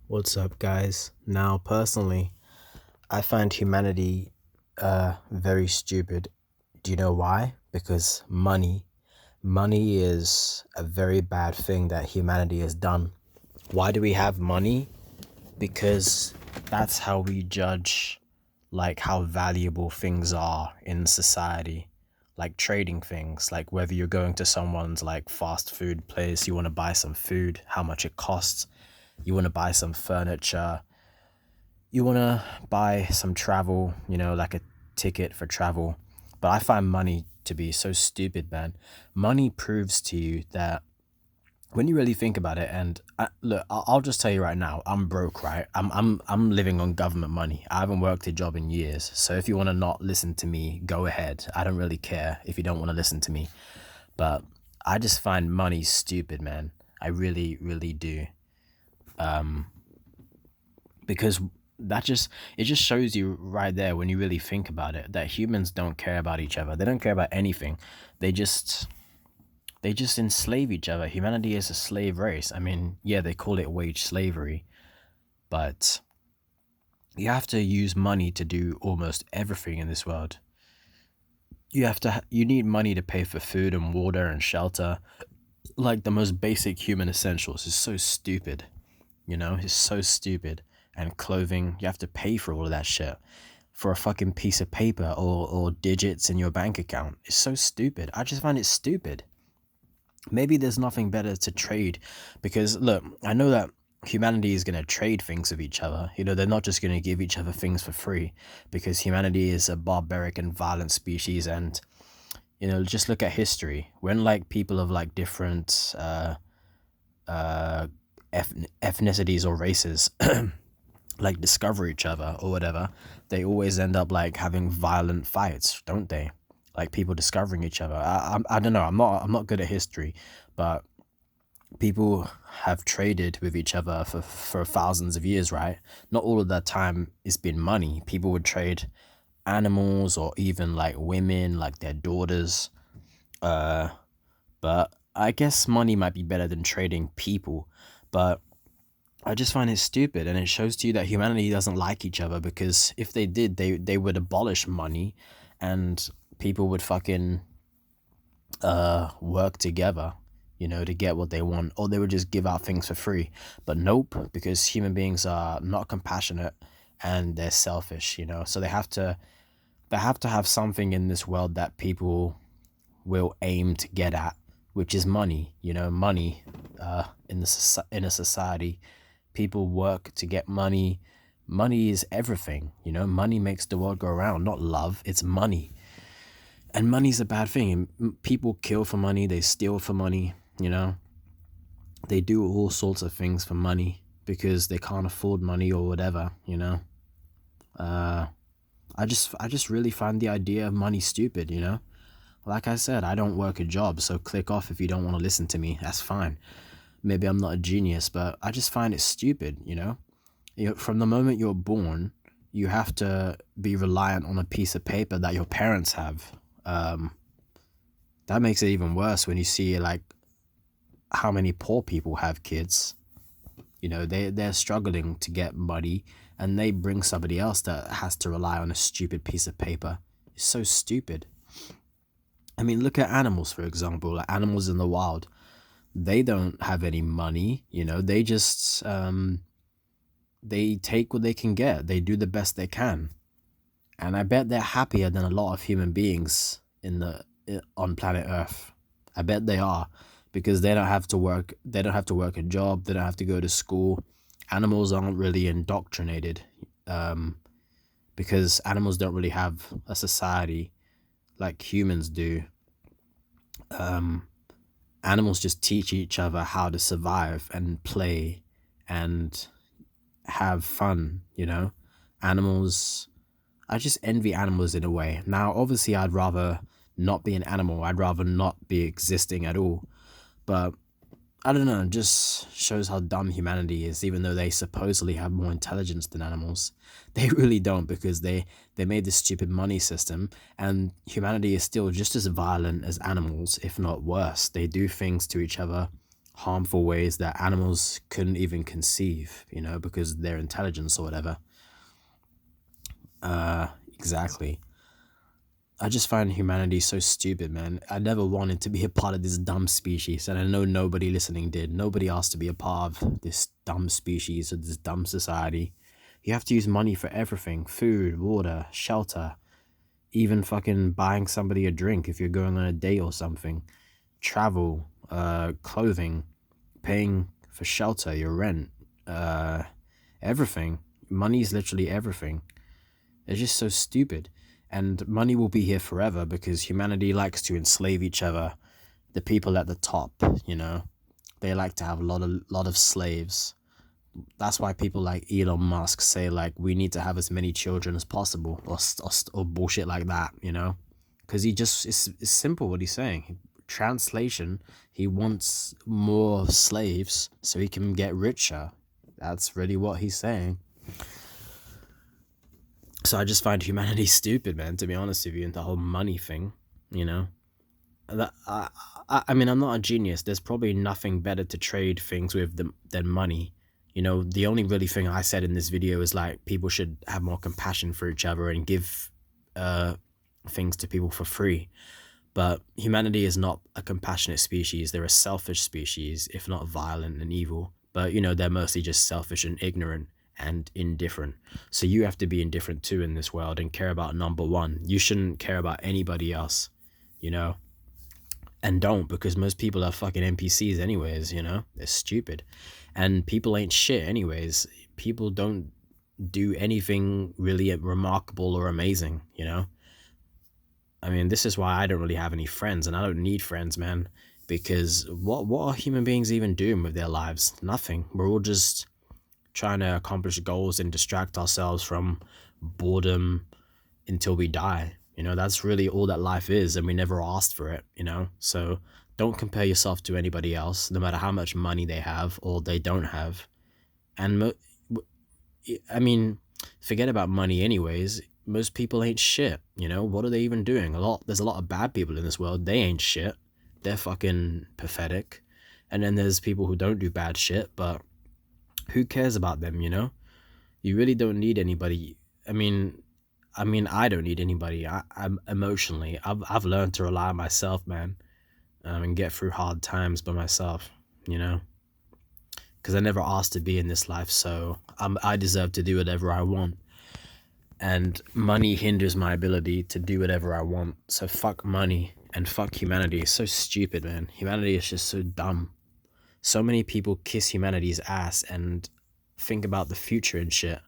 What's up, guys? Now, personally, I find humanity very stupid. Do you know why? Because money is a very bad thing that humanity has done. Why do we have money? Because that's how we judge like how valuable things are in society. Like trading things, like whether you're going to someone's like fast food place, you want to buy some food, how much it costs, you want to buy some furniture, you want to buy some travel, like a ticket for travel. But I find money to be so stupid, man. Money proves to you that when you really think about it, and look, I'll just tell you right now, I'm broke, right? I'm living on government money. I haven't worked a job in years. So if you want to not listen to me, go ahead. I don't really care if you don't want to listen to me. But I just find money stupid, man. I really, really do. Because it just shows you right there when you really think about it that humans don't care about each other. They don't care about anything. They just enslave each other. Humanity is a slave race. I mean, yeah, they call it wage slavery, but you have to use money to do almost everything in this world. You need money to pay for food and water and shelter, like the most basic human essentials. Is so stupid. It's so stupid. And clothing, you have to pay for all of that shit for a fucking piece of paper or digits in your bank account. It's so stupid. I just find it stupid. Maybe there's nothing better to trade, because look, I know that humanity is going to trade things with each other. They're not just going to give each other things for free, because humanity is a barbaric and violent species. And just look at history. When like people of like different uh ethnicities or races like discover each other or whatever, they always end up like having violent fights, don't they? Like people discovering each other. I don't know. I'm not good at history, but people have traded with each other for thousands of years, right? Not all of that time has been money. People would trade animals or even like women, like their daughters. But I guess money might be better than trading people. But I just find it stupid, and it shows to you that humanity doesn't like each other, because if they did, they would abolish money, and people would fucking work together, to get what they want, or they would just give out things for free. But nope, because human beings are not compassionate and they're selfish, so they have to have something in this world that people will aim to get at, which is money. Money in a society, people work to get money. Money is everything. Money makes the world go around. Not love, it's money. And money's a bad thing. And people kill for money, they steal for money. They do all sorts of things for money because they can't afford money or whatever. uh I just really find the idea of money stupid. Like I said, I don't work a job, so click off if you don't want to listen to me. That's fine. Maybe I'm not a genius, but I just find it stupid. From the moment you're born, you have to be reliant on a piece of paper that your parents have. That makes it even worse when you see like how many poor people have kids. They're struggling to get money, and they bring somebody else that has to rely on a stupid piece of paper. It's so stupid. I mean, look at animals, for example. Like animals in the wild, they don't have any money. They just they take what they can get. They do the best they can. And I bet they're happier than a lot of human beings on planet Earth. I bet they are, because they don't have to work. They don't have to work a job. They don't have to go to school. Animals aren't really indoctrinated, because animals don't really have a society like humans do. Animals just teach each other how to survive and play and have fun. Animals, I just envy animals in a way. Now, obviously, I'd rather not be an animal. I'd rather not be existing at all. But I don't know, it just shows how dumb humanity is, even though they supposedly have more intelligence than animals. They really don't, because they made this stupid money system, and humanity is still just as violent as animals, if not worse. They do things to each other harmful ways that animals couldn't even conceive, you know, because of their intelligence or whatever. Exactly. I just find humanity so stupid, man. I never wanted to be a part of this dumb species, and I know nobody listening did. Nobody asked to be a part of this dumb species or this dumb society. You have to use money for everything: food, water, shelter, even fucking buying somebody a drink if you're going on a date or something, travel, clothing, paying for shelter, your rent, everything. Money is literally everything. It's just so stupid. And money will be here forever because humanity likes to enslave each other. The people at the top, you know, they like to have a lot of slaves. That's why people like Elon Musk say like we need to have as many children as possible, or bullshit like that, you know, because it's simple what he's saying. Translation: he wants more slaves so he can get richer. That's really what he's saying. So I just find humanity stupid, man, to be honest with you, and the whole money thing, you know. That I mean, I'm not a genius. There's probably nothing better to trade things with than money. You know, the only really thing I said in this video is like people should have more compassion for each other and give things to people for free. But humanity is not a compassionate species. They're a selfish species, if not violent and evil. But, you know, they're mostly just selfish and ignorant and indifferent. So you have to be indifferent too in this world and care about number one. You shouldn't care about anybody else, you know? And don't, because most people are fucking NPCs anyways, you know? They're stupid. And people ain't shit anyways. People don't do anything really remarkable or amazing, you know? I mean, this is why I don't really have any friends, and I don't need friends, man. Because what are human beings even doing with their lives? Nothing. We're all just trying to accomplish goals and distract ourselves from boredom until we die. You know, that's really all that life is, and we never asked for it, you know? So don't compare yourself to anybody else, no matter how much money they have or they don't have. And I mean, forget about money anyways. Most people ain't shit, you know? What are they even doing? There's a lot of bad people in this world. They ain't shit. They're fucking pathetic. And then there's people who don't do bad shit, but who cares about them, you know? You really don't need anybody. I mean, I don't need anybody. I'm emotionally. I've learned to rely on myself, man, and get through hard times by myself, you know? Because I never asked to be in this life, so I deserve to do whatever I want. And money hinders my ability to do whatever I want. So fuck money and fuck humanity. It's so stupid, man. Humanity is just so dumb. So many people kiss humanity's ass and think about the future and shit.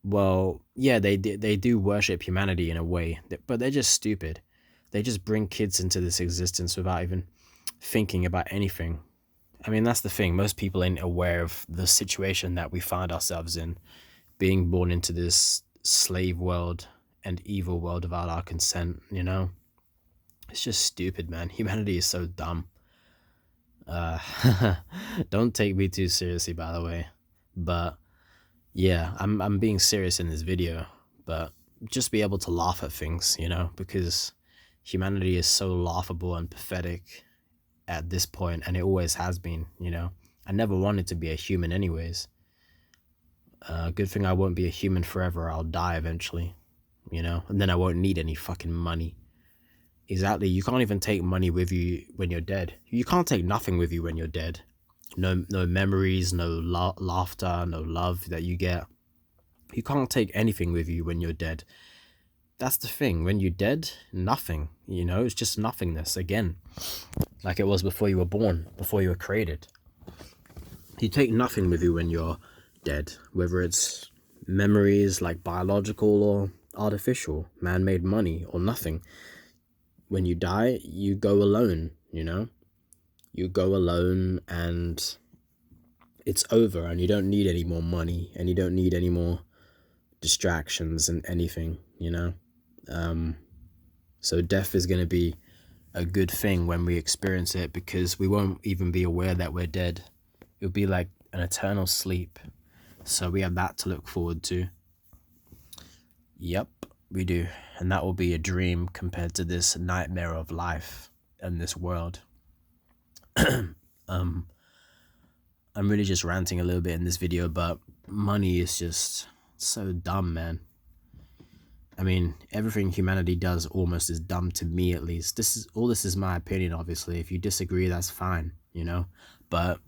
Well, yeah, they do worship humanity in a way, but they're just stupid. They just bring kids into this existence without even thinking about anything. I mean, that's the thing. Most people ain't aware of the situation that we find ourselves in, being born into this slave world and evil world without our consent, you know? It's just stupid, man. Humanity is so dumb. Don't take me too seriously, by the way. But yeah, I'm being serious in this video, but just be able to laugh at things, you know, because humanity is so laughable and pathetic at this point, and it always has been, you know. I never wanted to be a human anyways. Good thing I won't be a human forever. I'll die eventually, you know, and then I won't need any fucking money. Exactly. You can't even take money with you when you're dead. You can't take nothing with you when you're dead. No memories, no laughter, no love that you get. You can't take anything with you when you're dead. That's the thing. When you're dead, nothing. You know, it's just nothingness again. Like it was before you were born, before you were created. You take nothing with you when you're dead, whether it's memories like biological or artificial, man-made money or nothing. When you die, you go alone, you know? You go alone and it's over, and you don't need any more money, and you don't need any more distractions and anything, you know? So death is going to be a good thing when we experience it, because we won't even be aware that we're dead. It'll be like an eternal sleep. So we have that to look forward to. Yep, we do. And that will be a dream compared to this nightmare of life and this world. Um, I'm really just ranting a little bit in this video, but money is just so dumb, man. I mean, everything humanity does almost is dumb to me, at least. This is my opinion, obviously. If you disagree, that's fine, you know? But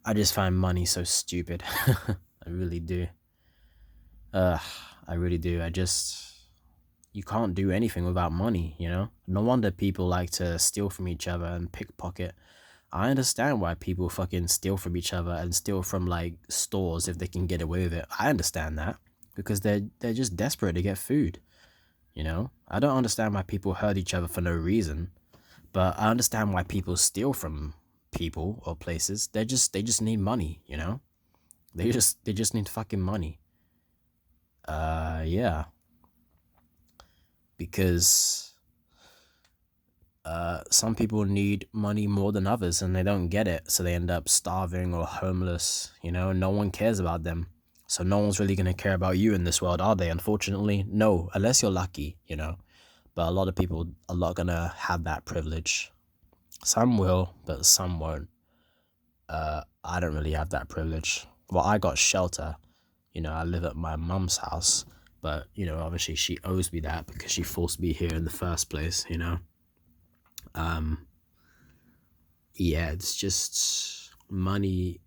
I just find money so stupid. I really do. I really do. You can't do anything without money, you know? No wonder people like to steal from each other and pickpocket. I understand why people fucking steal from each other and steal from like stores if they can get away with it. I understand that because they're just desperate to get food, you know? I don't understand why people hurt each other for no reason, but I understand why people steal from people or places. They just need money, you know? They just need fucking money. Yeah. Because some people need money more than others and they don't get it, so they end up starving or homeless, you know? No one cares about them. So no one's really going to care about you in this world, are they? Unfortunately, no, unless you're lucky, you know? But a lot of people are not going to have that privilege. Some will, but some won't. I don't really have that privilege. Well, I got shelter. You know, I live at my mum's house, but, you know, obviously she owes me that because she forced me here in the first place, you know? Yeah, it's just money,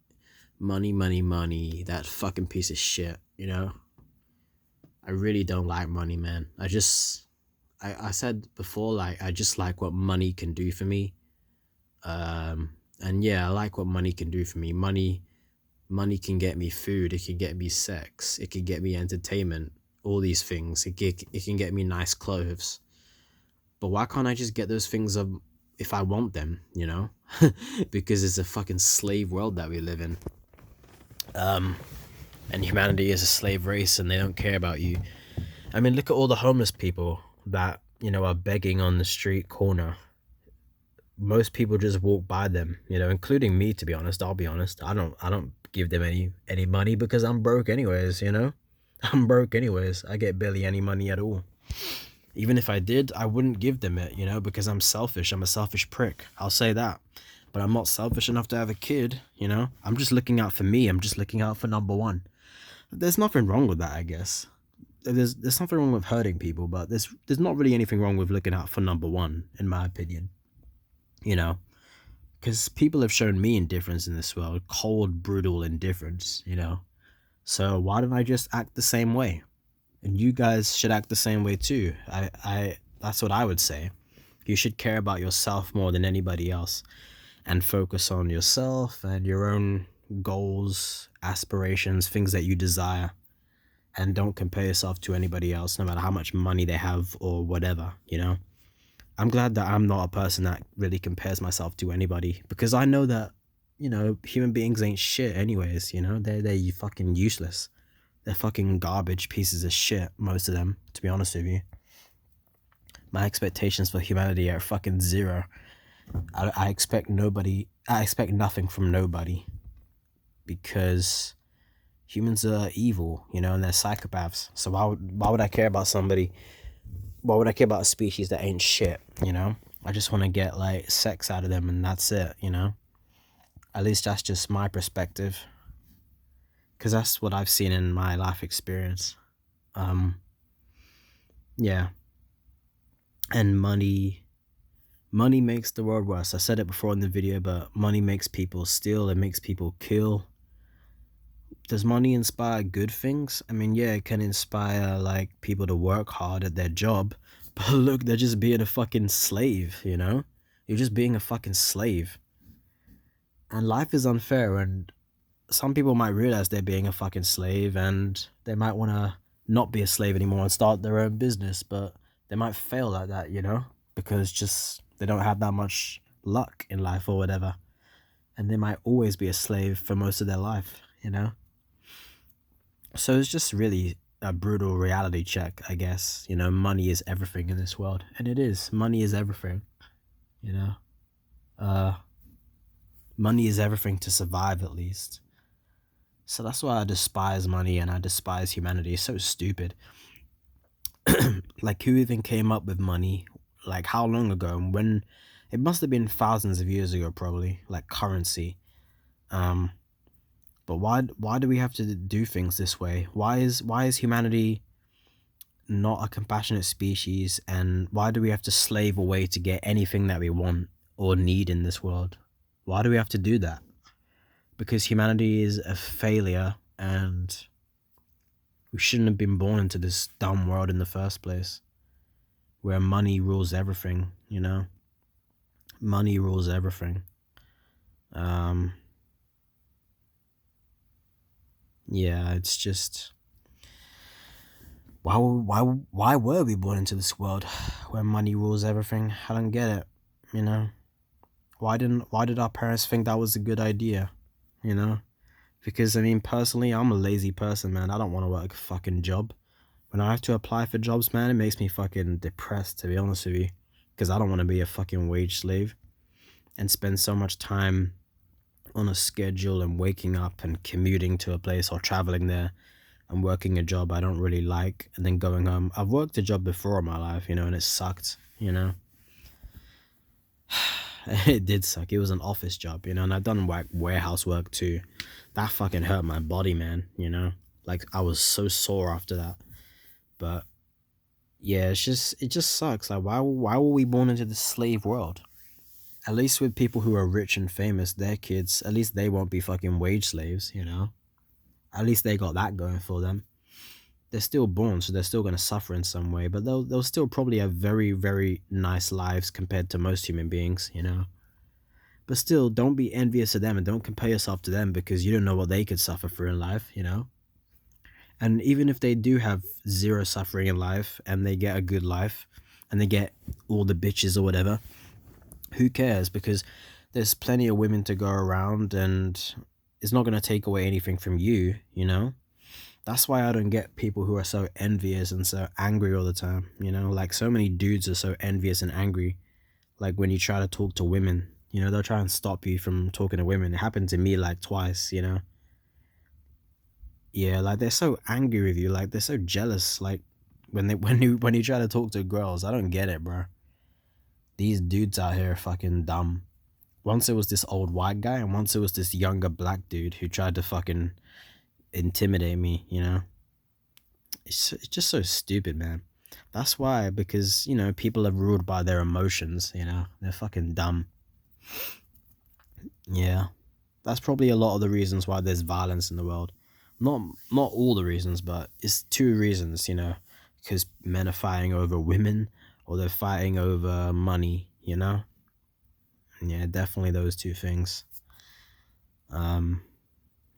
money, that fucking piece of shit, you know? I really don't like money, man. I said before, like, I just like what money can do for me. And yeah, I like what money can do for me. Money can get me food, it can get me sex, it can get me entertainment, all these things. It can get me nice clothes. But why can't I just get those things if I want them, you know? Because it's a fucking slave world that we live in. And humanity is a slave race and they don't care about you. I mean, look at all the homeless people that, you know, are begging on the street corner. Most people just walk by them, you know, including me, to be honest. I'll be honest. I don't give them any money because I'm broke anyways, you know? I'm broke anyways. I get barely any money at all. Even if I did, I wouldn't give them it, you know, because I'm selfish. I'm a selfish prick. I'll say that. But I'm not selfish enough to have a kid, you know? I'm just looking out for me. I'm just looking out for number one. There's nothing wrong with that, I guess. There's nothing wrong with hurting people, but there's not really anything wrong with looking out for number one, in my opinion. You know? Because people have shown me indifference in this world. Cold, brutal indifference, you know? So why don't I just act the same way? And you guys should act the same way too. That's what I would say. You should care about yourself more than anybody else and focus on yourself and your own goals, aspirations, things that you desire. And don't compare yourself to anybody else, no matter how much money they have or whatever, you know? I'm glad that I'm not a person that really compares myself to anybody because I know that, you know, human beings ain't shit anyways, you know? They're fucking useless. They're fucking garbage pieces of shit, most of them, to be honest with you. My expectations for humanity are fucking zero. I expect nothing from nobody because humans are evil, you know, and they're psychopaths. So why would I care about somebody? Why would I care about a species that ain't shit, you know? I just want to get, like, sex out of them and that's it, you know? At least that's just my perspective. Because that's what I've seen in my life experience. Yeah. And money makes the world worse. I said it before in the video, but money makes people steal, it makes people kill. Does money inspire good things? I mean, yeah, it can inspire, like, people to work hard at their job, but look, they're just being a fucking slave, you know? You're just being a fucking slave. And life is unfair, and some people might realize they're being a fucking slave, and they might want to not be a slave anymore and start their own business, but they might fail at that, you know? Because just they don't have that much luck in life or whatever. And they might always be a slave for most of their life, you know? So it's just really a brutal reality check, I guess. You know, money is everything in this world. And it is. Money is everything, you know? Money is everything to survive, at least. So that's why I despise money and I despise humanity. It's so stupid. Like, who even came up with money? Like, how long ago? And when It must have been thousands of years ago, probably, like currency. Um, but why do we have to do things this way? Why is humanity not a compassionate species, and why do we have to slave away to get anything that we want or need in this world? Why do we have to do that? Because humanity is a failure, and we shouldn't have been born into this dumb world in the first place, where money rules everything, you know? Money rules everything. Um, yeah, it's just why were we born into this world where money rules everything? I don't get it, you know? Why did our parents think that was a good idea, you know? Because I mean, personally, I'm a lazy person, man. I don't want to work a fucking job. When I have to apply for jobs, man, it makes me fucking depressed, to be honest with you. Because I don't want to be a fucking wage slave and spend so much time on a schedule and waking up and commuting to a place or traveling there and working a job I don't really like and then going home. I've worked a job before in my life, you know, and it sucked, you know. It did suck. It was an office job, you know, and I've done warehouse work too. That fucking hurt my body, man, you know. Like, I was so sore after that. But yeah, it just sucks. Like, why were we born into this slave world? At least with people who are rich and famous, their kids, at least they won't be fucking wage slaves, you know? At least they got that going for them. They're still born, so they're still going to suffer in some way, but they'll still probably have very, very nice lives compared to most human beings, you know? But still, don't be envious of them and don't compare yourself to them, because you don't know what they could suffer through in life, you know? And even if they do have zero suffering in life and they get a good life and they get all the bitches or whatever, who cares? Because there's plenty of women to go around, and it's not going to take away anything from you, you know? That's why I don't get people who are so envious and so angry all the time, you know? Like, so many dudes are so envious and angry. Like, when you try to talk to women, you know, they'll try and stop you from talking to women. It happened to me like twice, you know? Yeah, like, they're so angry with you. Like, they're so jealous. Like, when you try to talk to girls, I don't get it, bro. These dudes out here are fucking dumb. Once it was this old white guy, and once it was this younger black dude who tried to fucking intimidate me, you know? It's just so stupid, man. That's why, because, you know, people are ruled by their emotions, you know? They're fucking dumb. Yeah. That's probably a lot of the reasons why there's violence in the world. Not all the reasons, but it's two reasons, you know? Because men are fighting over women, or they're fighting over money, you know? Yeah, definitely those two things.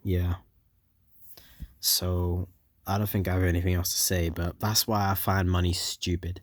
Yeah. So I don't think I have anything else to say, but that's why I find money stupid.